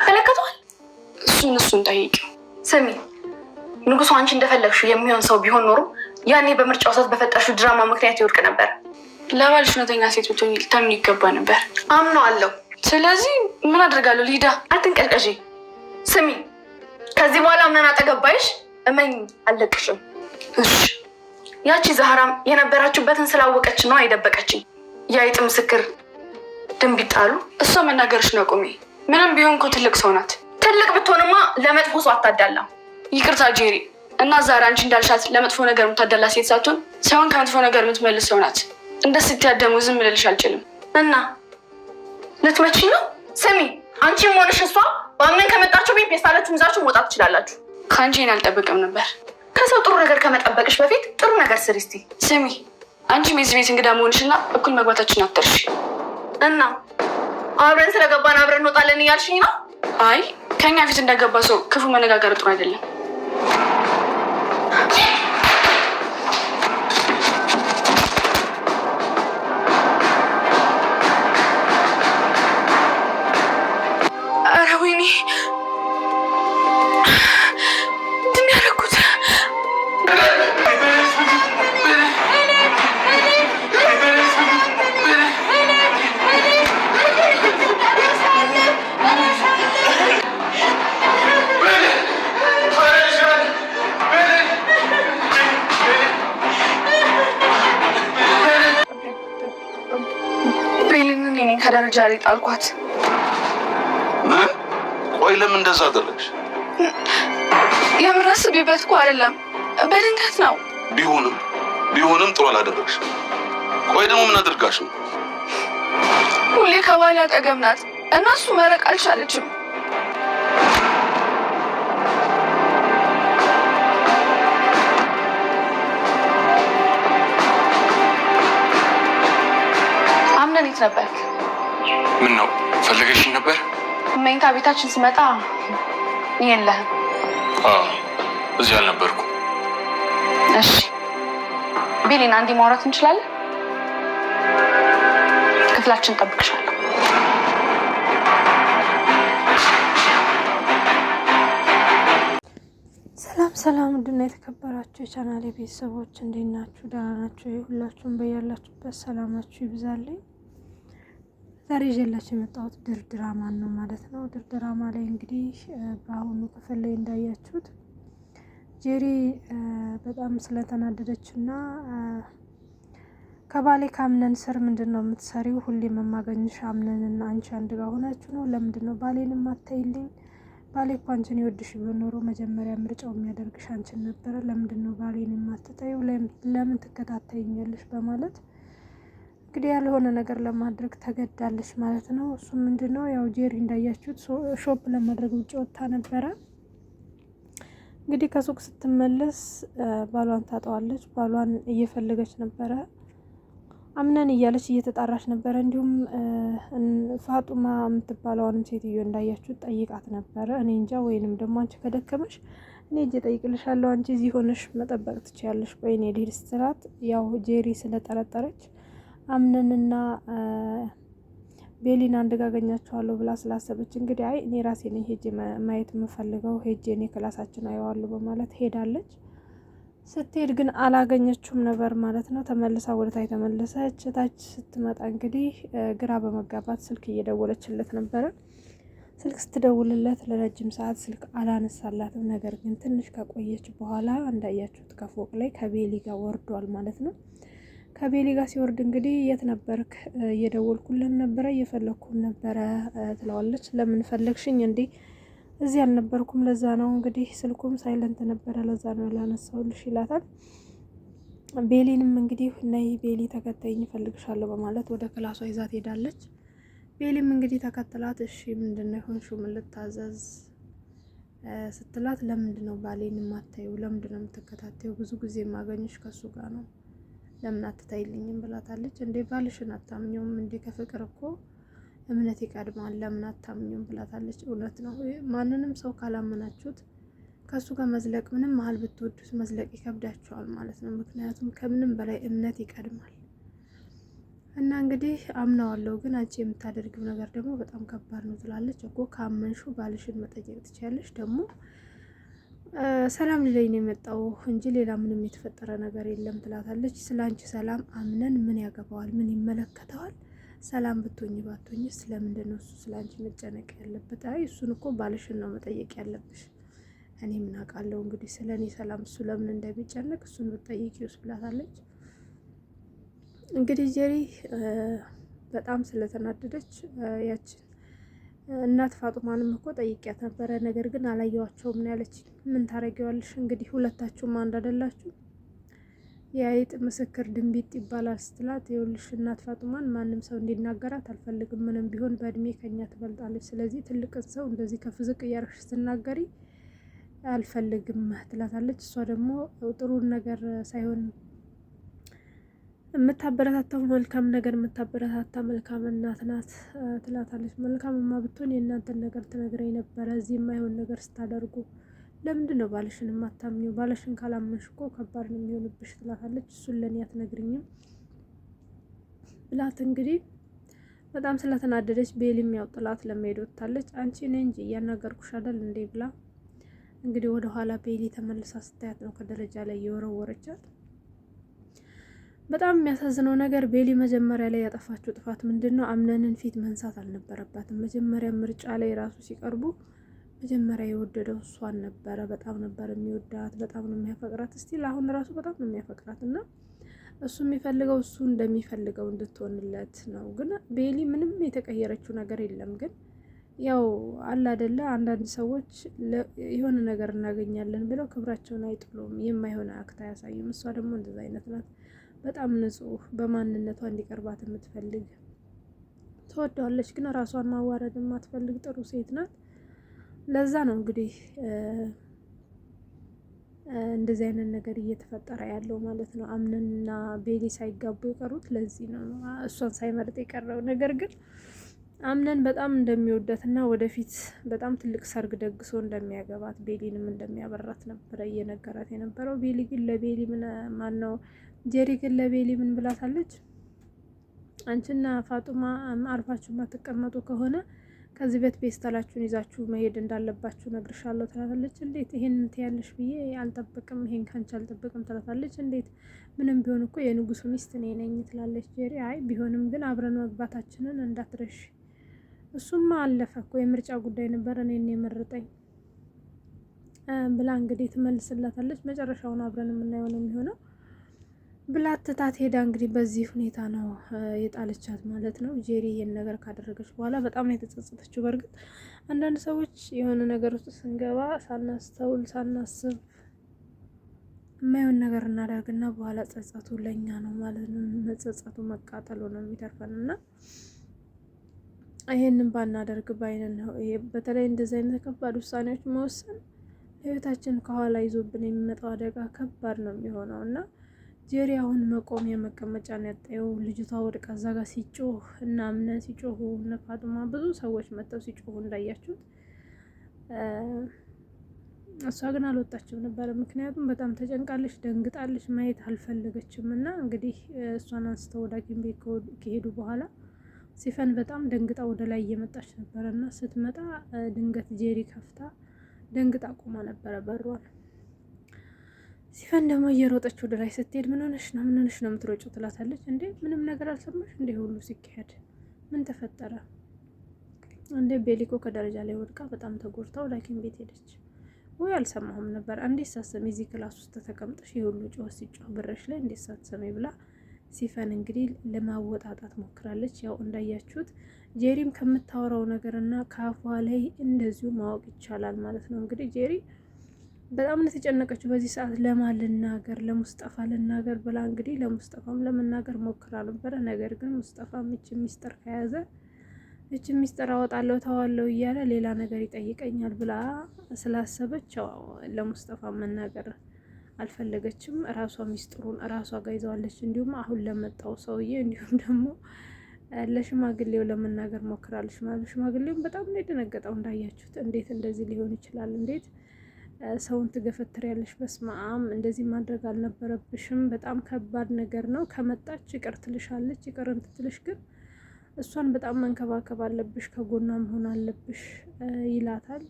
ተለከቷል። እሱን ጠይቂ። ስሚ ንጉሱ አንቺ እንደፈለግሽው የሚሆን ሰው ቢሆን ኖሮ ያኔ በምርጫው ሰዓት በፈጠርሽው ድራማ ምክንያት ይወድቅ ነበር። ለባልሽ እውነተኛ ሴት ብትሆኚ ልታምኚ ይገባ ነበር። አምነዋለሁ። ስለዚህ ምን አደርጋለሁ? ሊዳ አትንቀልቀዢ። ስሚ ከዚህ በኋላ ምን አጠገባይሽ እመኝ አልለቅሽም። እሺ ያቺ ዛህራም የነበራችሁበትን ስላወቀች ነው አይደበቀችኝ። የአይጥ ምስክር ድንቢጥ አሉ። እሷ መናገርሽን አቁሚ። ምንም ቢሆን እኮ ትልቅ ሰው ናት። ትልቅ ብትሆንማ ለመጥፎ ሰው አታዳላም። ይቅርታ ጄሪ እና ዛሬ አንቺ እንዳልሻት ለመጥፎ ነገር የምታደላ ሴት ሳትሆን ሳይሆን ከመጥፎ ነገር የምትመልስ ሰው ናት። እንደ ስትያደሙ ዝም ልልሽ አልችልም። እና ልትመቺ ነው? ስሚ አንቺም ሆነሽ እሷ በአመን ከመጣችሁ ቤት ፔስታላችሁን ይዛችሁ መውጣት ትችላላችሁ። ከአንቺ ይሄን አልጠብቅም ነበር። ከሰው ጥሩ ነገር ከመጠበቅሽ በፊት ጥሩ ነገር ስሪ እስቲ። ስሚ አንቺም የዚህ ቤት እንግዳ መሆንሽና እኩል መግባታችን አትርሺ። እና አብረን ስለገባን አብረን እንወጣለን እያልሽኝ ነው? አይ ከኛ ፊት እንደገባ ሰው ክፉ መነጋገር ጥሩ አይደለም። ኧረ ወይኔ ምንድን ነው ያደረኩት? ከደረጃ ላይ ጣልኳት። ቆይ ለምን እንደዛ አደረግሽ? የምር አስቤበት እኮ አይደለም፣ በድንገት ነው። ቢሆንም ጥሩ አላደረግሽ። ቆይ ደግሞ ምን አድርጋሽ ነው? ሁሌ ከባሌ አጠገብ ናት እና እሱ መረቅ አልቻለችም። አምነን የት ነበርክ? ምን ነው ፈለገሽኝ ነበር? መኝታ ቤታችን ስመጣ የለህም። እዚህ አልነበርኩ። እሺ ቤሊና አንዴ ማውራት እንችላለን? ክፍላችን ጠብቅሻለሁ። ሰላም ውድና የተከበራችሁ የቻናሌ ቤተሰቦች እንዴት ናችሁ? ደህና ናችሁ? ሁላችሁም በያላችሁበት ሰላማችሁ ይብዛልኝ። ዛሬ ይዤላችሁ የመጣሁት ድራማ ነው ማለት ነው። ድራማ ላይ እንግዲህ በአሁኑ ክፍል ላይ እንዳያችሁት ጄሪ በጣም ስለተናደደች እና ከባሌ ከአምነን ስር ምንድን ነው የምትሰሪው? ሁሌም የማገኝሽ አምነንና አንቺ አንድ ጋር ሆናችሁ ነው። ለምንድን ነው ባሌን የማታይልኝ? ባሌ እኮ አንቺን ይወድሽ ቢሆን ኖሮ መጀመሪያ ምርጫው የሚያደርግሽ አንቺን ነበረ። ለምንድን ነው ባሌን የማትታዩ? ለምን ትከታተይኛለሽ? በማለት እንግዲህ ያልሆነ ነገር ለማድረግ ተገዳለች ማለት ነው። እሱ ምንድነው ያው ጄሪ እንዳያችሁት ሾፕ ለማድረግ ውጭ ወጥታ ነበረ። እንግዲህ ከሱቅ ስትመለስ ባሏን ታጣዋለች። ባሏን እየፈለገች ነበረ። አምነን እያለች እየተጣራች ነበረ። እንዲሁም ፋጡማ የምትባለውን ሴትዮ እንዳያችሁት ጠይቃት ነበረ። እኔ እንጃ ወይንም ደግሞ አንቺ ከደከመሽ እኔ እጄ ጠይቅልሻለሁ፣ አንቺ እዚህ ሆነሽ መጠበቅ ትችያለሽ፣ ቆይ እኔ ልሂድ ስትላት ያው ጄሪ ስለጠረጠረች አምነንና ቤሊን አንድ ጋር አገኛቸዋለሁ ብላ ስላሰበች እንግዲህ አይ እኔ ራሴ ነኝ ሄጄ ማየት የምፈልገው ሄጄ እኔ ክላሳችን አየዋለሁ በማለት ሄዳለች። ስትሄድ ግን አላገኘችውም ነበር ማለት ነው። ተመልሳ ወደ ታች ተመለሰች። ታች ስትመጣ እንግዲህ ግራ በመጋባት ስልክ እየደወለችለት ነበረ። ስልክ ስትደውልለት ለረጅም ሰዓት ስልክ አላነሳላትም። ነገር ግን ትንሽ ከቆየች በኋላ እንዳያችሁት ከፎቅ ላይ ከቤሊ ጋር ወርዷል ማለት ነው። ከቤሊ ጋር ሲወርድ እንግዲህ የት ነበርክ? እየደወልኩልን ነበረ፣ እየፈለግኩም ነበረ ትለዋለች። ለምን ፈለግሽኝ እንዴ? እዚህ አልነበርኩም፣ ለዛ ነው እንግዲህ ስልኩም ሳይለንት ነበረ፣ ለዛ ነው ያላነሳውልሽ ይላታል። ቤሊንም እንግዲህ ነይ ቤሊ ተከታይኝ እፈልግሻለሁ በማለት ወደ ክላሷ ይዛት ሄዳለች። ቤሊም እንግዲህ ተከትላት እሺ ምንድነው የሆንሽው? ምን ልታዘዝ ስትላት ለምንድነው ባሌን ማታዩ? ለምንድነው የምትከታተዩ? ብዙ ጊዜ ማገኝሽ ከሱ ጋር ነው፣ ለምን አትታይልኝም ብላታለች። እንዴ ባልሽን አታምኚውም እንዴ? ከፍቅር እኮ እምነት ይቀድማል፣ ለምን አታምኚውም ብላታለች። እውነት ነው፣ ማንንም ሰው ካላመናችሁት ከሱ ጋር መዝለቅ ምንም መሀል ብትወዱት መዝለቅ ይከብዳቸዋል ማለት ነው። ምክንያቱም ከምንም በላይ እምነት ይቀድማል እና እንግዲህ አምናዋለሁ፣ ግን አንቺ የምታደርጊው ነገር ደግሞ በጣም ከባድ ነው ትላለች እኮ። ካመንሹ ባልሽን መጠየቅ ትችያለሽ። ደግሞ ሰላም ሊለኝ ነው የመጣው እንጂ ሌላ ምንም የተፈጠረ ነገር የለም ትላታለች። ስለ አንቺ ሰላም አምነን ምን ያገባዋል? ምን ይመለከተዋል? ሰላም ብትሆኝ ባትሆኝ ስለምንድን ነው እሱ ስለ አንቺ መጨነቅ ያለበት? አይ እሱን እኮ ባልሽን ነው መጠየቅ ያለብሽ። እኔ ምን አውቃለሁ እንግዲህ ስለ እኔ ሰላም እሱ ለምን እንደሚጨነቅ እሱን ብትጠይቂውስ ብላታለች። እንግዲህ ጀሪ በጣም ስለተናደደች ያችን እናት ፋጡማንም እኮ ጠይቂያት ነበረ፣ ነገር ግን አላየዋቸውም ነው ያለች። ምን ታረጊዋለሽ እንግዲህ ሁለታችሁም አንድ አይደላችሁ፣ የአይጥ ምስክር ድንቢጥ ይባላል ስትላት፣ ይኸውልሽ እናት ፋጡማን ማንም ሰው እንዲናገራት አልፈልግም፣ ምንም ቢሆን በእድሜ ከኛ ትበልጣለች፣ ስለዚህ ትልቅን ሰው እንደዚህ ከፍ ዝቅ እያረግሽ ስትናገሪ አልፈልግም ትላታለች። እሷ ደግሞ ጥሩን ነገር ሳይሆን የምታበረታታው መልካም ነገር የምታበረታታ መልካም እናት ናት ትላታለች። መልካምማ ብትሆን የእናንተን ነገር ትነግረኝ ነበረ፣ እዚህ የማይሆን ነገር ስታደርጉ ለምንድን ነው ባልሽን የማታምኚው? ባልሽን ካላመንሽ እኮ ከባድ ነው የሚሆንብሽ ትላታለች። እሱን ለእኔ አትነግሪኝም ብላት እንግዲህ በጣም ስለተናደደች ቤሊም ያው ጥላት ለመሄድ ወጥታለች። አንቺ ነኝ እንጂ እያናገርኩሽ አይደል እንዴ ብላ እንግዲህ ወደ ኋላ ቤሊ ተመልሳ ስታያት ነው ከደረጃ ላይ የወረወረቻት። በጣም የሚያሳዝነው ነገር ቤሊ መጀመሪያ ላይ ያጠፋችው ጥፋት ምንድን ነው? አምነንን ፊት መንሳት አልነበረባትም። መጀመሪያ ምርጫ ላይ ራሱ ሲቀርቡ መጀመሪያ የወደደው እሷን ነበረ። በጣም ነበር የሚወዳት፣ በጣም ነው የሚያፈቅራት። እስቲል አሁን ራሱ በጣም ነው የሚያፈቅራት እና እሱ የሚፈልገው እሱ እንደሚፈልገው እንድትሆንለት ነው። ግን ቤሊ ምንም የተቀየረችው ነገር የለም። ግን ያው አለ አይደለ አንዳንድ ሰዎች የሆነ ነገር እናገኛለን ብለው ክብራቸውን አይጥሉም፣ የማይሆነ አክት አያሳዩም። እሷ ደግሞ እንደዛ አይነት ናት። በጣም ንጹህ፣ በማንነቷ እንዲቀርባት የምትፈልግ ትወደዋለች፣ ግን ራሷን ማዋረድ የማትፈልግ ጥሩ ሴት ናት። ለዛ ነው እንግዲህ እንደዚህ አይነት ነገር እየተፈጠረ ያለው ማለት ነው። አምነንና ቤሊ ሳይጋቡ የቀሩት ለዚህ ነው፣ እሷን ሳይመርጥ የቀረው። ነገር ግን አምነን በጣም እንደሚወዳትና ወደፊት በጣም ትልቅ ሰርግ ደግሶ እንደሚያገባት ቤሊንም እንደሚያበራት ነበረ እየነገራት የነበረው። ቤሊ ግን ለቤሊ ማነው ጀሪ ግን ለቤሊ ምን ብላታለች? አንቺና ፋጡማ አርፋችሁ ማትቀመጡ ከሆነ ከዚህ ቤት ፔስታላችሁን ይዛችሁ መሄድ እንዳለባችሁ ነግርሻለሁ ትላታለች። እንዴት ይሄን ትያለሽ ብዬ አልጠብቅም፣ ይሄን ካንቺ አልጠብቅም ትላታለች። እንዴት ምንም ቢሆን እኮ የንጉሱ ሚስት እኔ ነኝ ትላለች ጀሪ። አይ ቢሆንም ግን አብረን መግባታችንን እንዳትረሽ፣ እሱማ አለፈ እኮ የምርጫ ጉዳይ ነበር እኔን የመረጠኝ ብላ እንግዲህ ትመልስላታለች። መጨረሻውን አብረን የምናየው ነው የሚሆነው ብላ ትታት ሄዳ እንግዲህ በዚህ ሁኔታ ነው የጣለቻት ማለት ነው። ጄሪ ይህን ነገር ካደረገች በኋላ በጣም ነው የተጸጸተችው። በእርግጥ አንዳንድ ሰዎች የሆነ ነገር ውስጥ ስንገባ ሳናስተውል ሳናስብ የማይሆን ነገር እናደርግና በኋላ ጸጸቱ ለኛ ነው ማለት ነው። መጸጸቱ መቃጠሉ ነው የሚተርፈን እና ይሄንን ባናደርግ ባይነን ነው። ይሄ በተለይ እንደዚህ አይነት ከባድ ውሳኔዎች መወሰን ህይወታችን ከኋላ ይዞብን የሚመጣው አደጋ ከባድ ነው የሚሆነው እና ጄሪ አሁን መቆሚያ መቀመጫ ነው ያጣየው። ልጅቷ ወድቃ እዛ ጋር ሲጮህ እና አምነን ሲጮሁ እነ ፋጡማ ብዙ ሰዎች መጥተው ሲጮሁ እንዳያችሁት፣ እሷ ግን አልወጣችም ነበረ። ምክንያቱም በጣም ተጨንቃለች፣ ደንግጣለች፣ ማየት አልፈለገችም። እና እንግዲህ እሷን አንስተው ወደ ሐኪም ቤት ከሄዱ በኋላ ሲፈን በጣም ደንግጣ ወደ ላይ እየመጣች ነበረ እና ስትመጣ ድንገት ጄሪ ከፍታ ደንግጣ ቆማ ነበረ በሯን። ሲፈን ደግሞ እየሮጠች ወደ ላይ ስትሄድ ምን ሆነሽ ነው የምትሮጪው ትላታለች። እንዴ ምንም ነገር አልሰማሽ እንዴ? ሁሉ ሲካሄድ ምን ተፈጠረ እንዴ? ቤሊኮ ከደረጃ ላይ ወድቃ በጣም ተጎድታ ወደ ሐኪም ቤት ሄደች። ወይ አልሰማሁም ነበር። እንዴት ሳትሰሚ እዚህ ክላስ ውስጥ ተቀምጠሽ የሁሉ ጮህ ሲጮህ ብረሽ ላይ እንዴት ሳትሰሚ ብላ ሲፈን እንግዲህ ለማወጣጣት ሞክራለች። ያው እንዳያችሁት ጄሪም ከምታወራው ነገርና ከአፏ ላይ እንደዚሁ ማወቅ ይቻላል ማለት ነው። እንግዲህ ጄሪ በጣም ነው የተጨነቀችው በዚህ ሰዓት። ለማን ልናገር? ለሙስጠፋ ልናገር ብላ እንግዲህ ለሙስጠፋም ለመናገር ሞክራ ነበረ። ነገር ግን ሙስጠፋም እችን ሚስጥር ከያዘ እችን ሚስጥር አወጣለሁ ተዋለሁ እያለ ሌላ ነገር ይጠይቀኛል ብላ ስላሰበች ለሙስጠፋ መናገር አልፈለገችም። እራሷ ሚስጥሩን እራሷ ጋር ይዘዋለች። እንዲሁም አሁን ለመጣው ሰውዬ እንዲሁም ደግሞ ለሽማግሌው ለመናገር ሞክራለች ማለት። ሽማግሌውም በጣም ነው የደነገጠው እንዳያችሁት። እንዴት እንደዚህ ሊሆን ይችላል? እንዴት ሰውን ትገፈትሪያለሽ። በስማም እንደዚህ ማድረግ አልነበረብሽም። በጣም ከባድ ነገር ነው። ከመጣች ይቅር ትልሻለች። ይቅር እንትትልሽ ግን እሷን በጣም መንከባከብ አለብሽ፣ ከጎኗ መሆን አለብሽ ይላታል።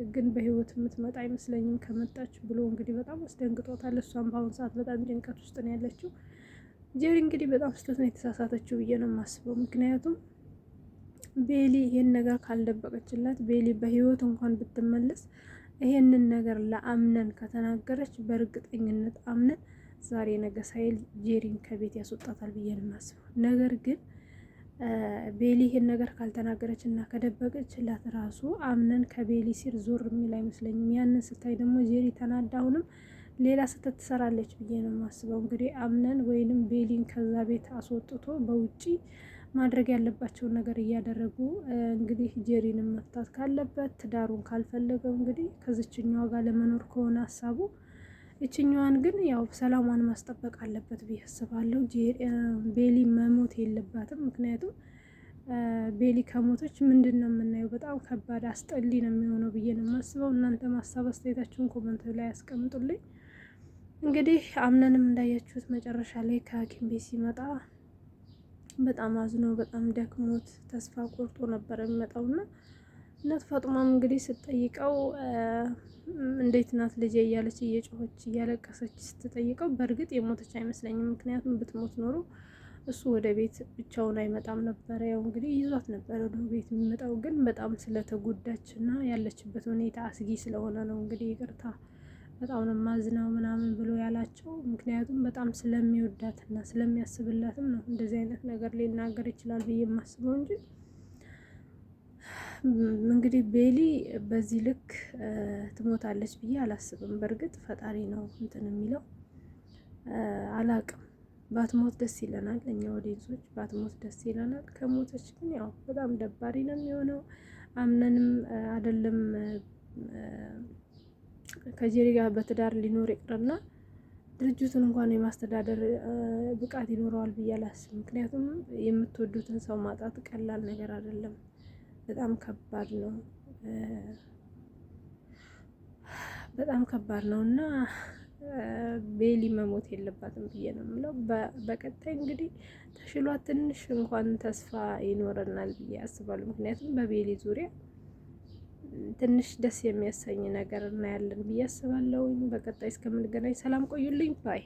ግን በህይወት የምትመጣ አይመስለኝም ከመጣች ብሎ እንግዲህ በጣም አስደንግጦታል። እሷን በአሁኑ ሰዓት በጣም ጭንቀት ውስጥ ነው ያለችው። ጄሪ እንግዲህ በጣም ስህተት ነው የተሳሳተችው ብዬ ነው የማስበው። ምክንያቱም ቤሊ ይሄን ነገር ካልደበቀችላት፣ ቤሊ በህይወት እንኳን ብትመለስ ይሄንን ነገር ለአምነን ከተናገረች በእርግጠኝነት አምነን ዛሬ ነገ ሳይል ጄሪን ከቤት ያስወጣታል ብዬ ነው የማስበው። ነገር ግን ቤሊ ይሄን ነገር ካልተናገረች እና ከደበቀችላት ራሱ አምነን ከቤሊ ሲር ዞር የሚል አይመስለኝም። ያንን ስታይ ደግሞ ጄሪ ተናዳ አሁንም ሌላ ስህተት ትሰራለች ብዬ ነው የማስበው። እንግዲህ አምነን ወይንም ቤሊን ከዛ ቤት አስወጥቶ በውጪ ማድረግ ያለባቸውን ነገር እያደረጉ እንግዲህ ጄሪንም መፍታት ካለበት ትዳሩን ካልፈለገው እንግዲህ ከዚችኛዋ ጋር ለመኖር ከሆነ ሀሳቡ እችኛዋን ግን ያው ሰላሟን ማስጠበቅ አለበት ብዬ አስባለሁ። ቤሊ መሞት የለባትም። ምክንያቱም ቤሊ ከሞቶች ምንድን ነው የምናየው? በጣም ከባድ አስጠሊ ነው የሚሆነው ብዬ ነው የማስበው። እናንተ ሀሳብ አስተያየታችሁን ኮመንት ላይ ያስቀምጡልኝ። እንግዲህ አምነንም እንዳያችሁት መጨረሻ ላይ ከሐኪም ቤት ሲመጣ በጣም አዝኖ በጣም ደክሞት ተስፋ ቆርጦ ነበር የሚመጣውና እናት ፋጡማም እንግዲህ ስትጠይቀው እንዴት ናት ልጄ እያለች እየጮኸች እያለቀሰች ስትጠይቀው በእርግጥ የሞተች አይመስለኝም። ምክንያቱም ብትሞት ኖሮ እሱ ወደ ቤት ብቻውን አይመጣም ነበረ። ያው እንግዲህ ይዟት ነበረ ወደ ቤት የሚመጣው፣ ግን በጣም ስለተጎዳች እና ያለችበት ሁኔታ አስጊ ስለሆነ ነው እንግዲህ ይቅርታ በጣም ነው ማዝናው ምናምን ብሎ ያላቸው። ምክንያቱም በጣም ስለሚወዳት እና ስለሚያስብላትም ነው እንደዚህ አይነት ነገር ሊናገር ይችላል ብዬ የማስበው እንጂ እንግዲህ ቤሊ በዚህ ልክ ትሞታለች ብዬ አላስብም። በእርግጥ ፈጣሪ ነው እንትን የሚለው አላቅም። ባትሞት ደስ ይለናል፣ እኛ ኦዲየንሶች ባትሞት ደስ ይለናል። ከሞተች ግን ያው በጣም ደባሪ ነው የሚሆነው። አምነንም አይደለም ከጄሪ ጋር በትዳር ሊኖር ይቅርና ድርጅቱን እንኳን የማስተዳደር ብቃት ይኖረዋል ብዬ አላስብም። ምክንያቱም የምትወዱትን ሰው ማጣት ቀላል ነገር አይደለም፣ በጣም ከባድ ነው፣ በጣም ከባድ ነው እና ቤሊ መሞት የለባትም ብዬ ነው የምለው። በቀጣይ እንግዲህ ተሽሏት ትንሽ እንኳን ተስፋ ይኖረናል ብዬ አስባለሁ። ምክንያቱም በቤሊ ዙሪያ ትንሽ ደስ የሚያሰኝ ነገር እናያለን ብዬ አስባለሁ። በቀጣይ እስከምንገናኝ ሰላም ቆዩልኝ ባይ